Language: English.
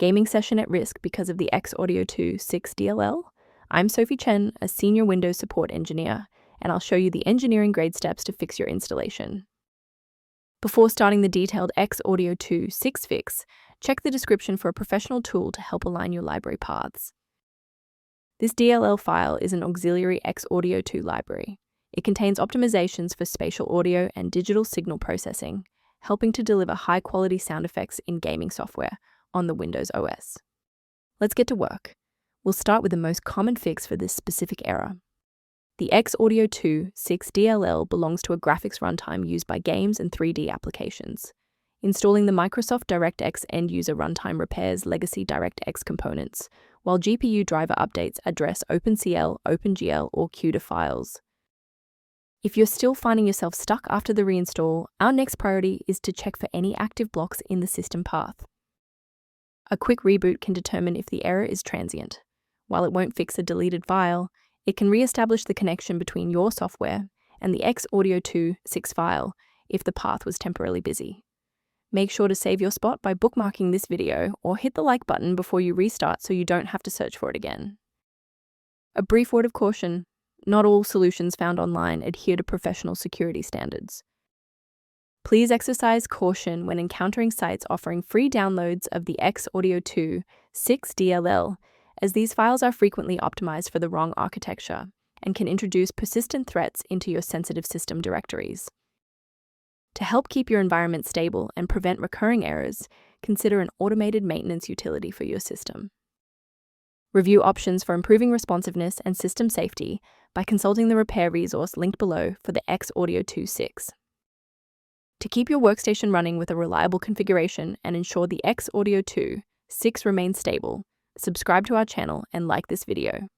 Gaming session at risk because of the Xaudio2 6 DLL? I'm Sophie Chen, a senior Windows support engineer, and I'll show you the engineering grade steps to fix your installation. Before starting the detailed Xaudio2 6 fix, check the description for a professional tool to help align your library paths. This DLL file is an auxiliary Xaudio2 library. It contains optimizations for spatial audio and digital signal processing, helping to deliver high-quality sound effects in gaming software on the Windows OS. Let's get to work. We'll start with the most common fix for this specific error. The Xaudio2 6 DLL belongs to a graphics runtime used by games and 3D applications. Installing the Microsoft DirectX End-User Runtime repairs legacy DirectX components, while GPU driver updates address OpenCL, OpenGL, or CUDA files. If you're still finding yourself stuck after the reinstall, our next priority is to check for any active blocks in the system path. A quick reboot can determine if the error is transient. While it won't fix a deleted file, it can re-establish the connection between your software and the Xaudio2 6 file if the path was temporarily busy. Make sure to save your spot by bookmarking this video or hit the like button before you restart so you don't have to search for it again. A brief word of caution: not all solutions found online adhere to professional security standards. Please exercise caution when encountering sites offering free downloads of the Xaudio2 6 DLL, as these files are frequently optimized for the wrong architecture and can introduce persistent threats into your sensitive system directories. To help keep your environment stable and prevent recurring errors, consider an automated maintenance utility for your system. Review options for improving responsiveness and system safety by consulting the repair resource linked below for the Xaudio2 6. To keep your workstation running with a reliable configuration and ensure the Xaudio2 6 remains stable, subscribe to our channel and like this video.